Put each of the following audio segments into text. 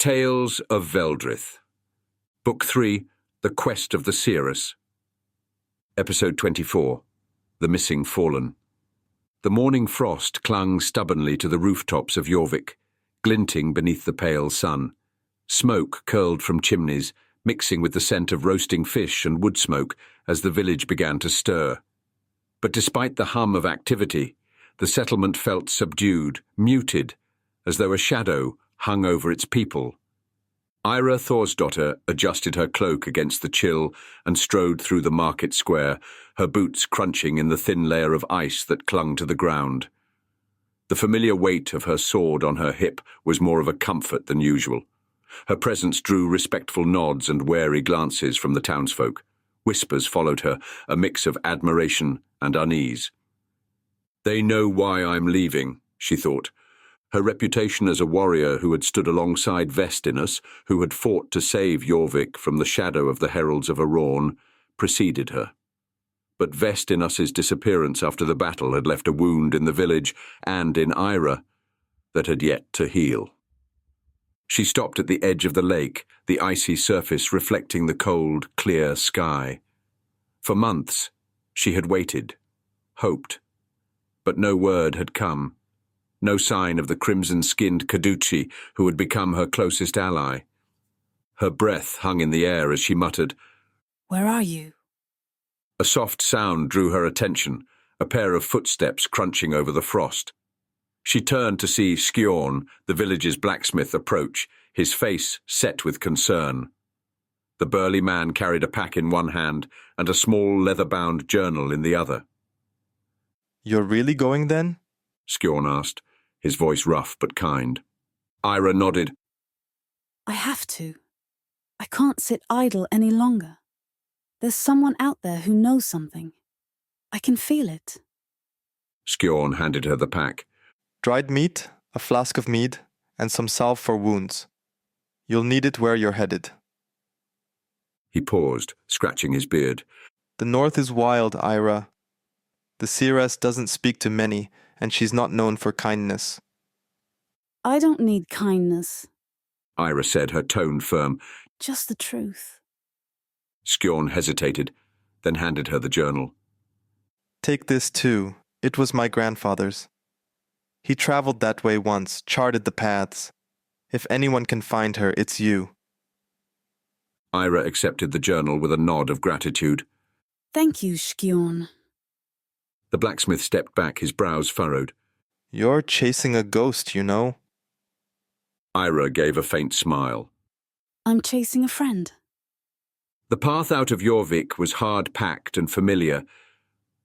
Tales of Veldrith. Book 3, The Quest of the Seeress. Episode 24, The Missing Fallen. The morning frost clung stubbornly to the rooftops of Jorvik, glinting beneath the pale sun. Smoke curled from chimneys, mixing with the scent of roasting fish and wood smoke as the village began to stir. But despite the hum of activity, the settlement felt subdued, muted, as though a shadow hung over its people. Eira Thorsdottir adjusted her cloak against the chill and strode through the market square, her boots crunching in the thin layer of ice that clung to the ground. The familiar weight of her sword on her hip was more of a comfort than usual. Her presence drew respectful nods and wary glances from the townsfolk. Whispers followed her, a mix of admiration and unease. "They know why I'm leaving," she thought. Her reputation as a warrior who had stood alongside Vestinus, who had fought to save Jorvik from the shadow of the heralds of Arawn, preceded her. But Vestinus's disappearance after the battle had left a wound in the village and in Eira that had yet to heal. She stopped at the edge of the lake, the icy surface reflecting the cold, clear sky. For months, she had waited, hoped, but no word had come. No sign of the crimson-skinned Caducci who had become her closest ally. Her breath hung in the air as she muttered, "Where are you?" A soft sound drew her attention, a pair of footsteps crunching over the frost. She turned to see Skjorn, the village's blacksmith, approach, his face set with concern. The burly man carried a pack in one hand and a small leather-bound journal in the other. "You're really going then?" Skjorn asked, his voice rough but kind. Eira nodded. "I have to. I can't sit idle any longer. There's someone out there who knows something. I can feel it." Skjorn handed her the pack. "Dried meat, a flask of mead, and some salve for wounds. You'll need it where you're headed." He paused, scratching his beard. "The north is wild, Eira. The Seeress doesn't speak to many, and she's not known for kindness." "I don't need kindness. Eira said, her tone firm. Just the truth." Skjorn hesitated, then handed her the journal. "Take this too. It was my grandfather's. He traveled that way once, charted the paths. If anyone can find her, it's you." Eira accepted the journal with a nod of gratitude. "Thank you, Skjorn." The blacksmith stepped back, his brows furrowed. "You're chasing a ghost, you know." Eira gave a faint smile. "I'm chasing a friend." The path out of Jorvik was hard-packed and familiar,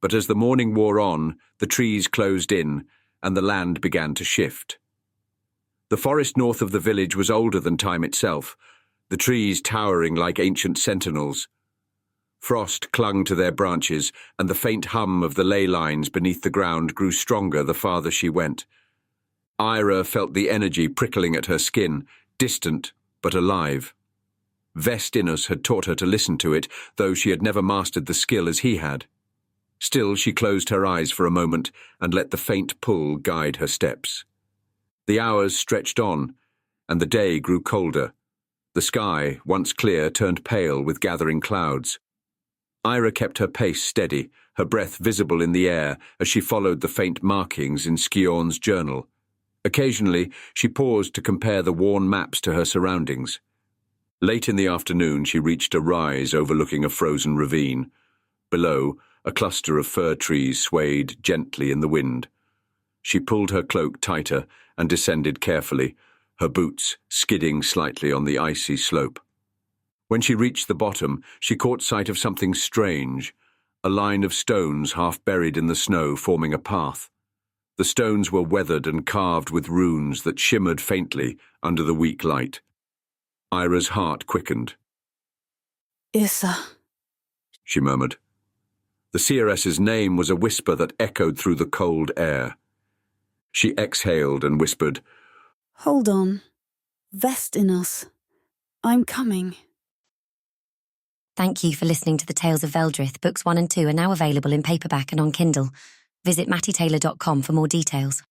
but as the morning wore on, the trees closed in and the land began to shift. The forest north of the village was older than time itself, the trees towering like ancient sentinels. Frost clung to their branches, and the faint hum of the ley lines beneath the ground grew stronger the farther she went. Eira felt the energy prickling at her skin, distant but alive. Vestinus had taught her to listen to it, though she had never mastered the skill as he had. Still, she closed her eyes for a moment and let the faint pull guide her steps. The hours stretched on, and the day grew colder. The sky, once clear, turned pale with gathering clouds. Eira kept her pace steady, her breath visible in the air as she followed the faint markings in Skjorn's journal. Occasionally, she paused to compare the worn maps to her surroundings. Late in the afternoon, she reached a rise overlooking a frozen ravine. Below, a cluster of fir trees swayed gently in the wind. She pulled her cloak tighter and descended carefully, her boots skidding slightly on the icy slope. When she reached the bottom, she caught sight of something strange, a line of stones half buried in the snow forming a path. The stones were weathered and carved with runes that shimmered faintly under the weak light. Eira's heart quickened. "Issa," she murmured. The Seeress's name was a whisper that echoed through the cold air. She exhaled and whispered, "Hold on. Vestinus. I'm coming." Thank you for listening to the Tales of Veldrith. Books 1 and 2 are now available in paperback and on Kindle. Visit mattytaylor.com for more details.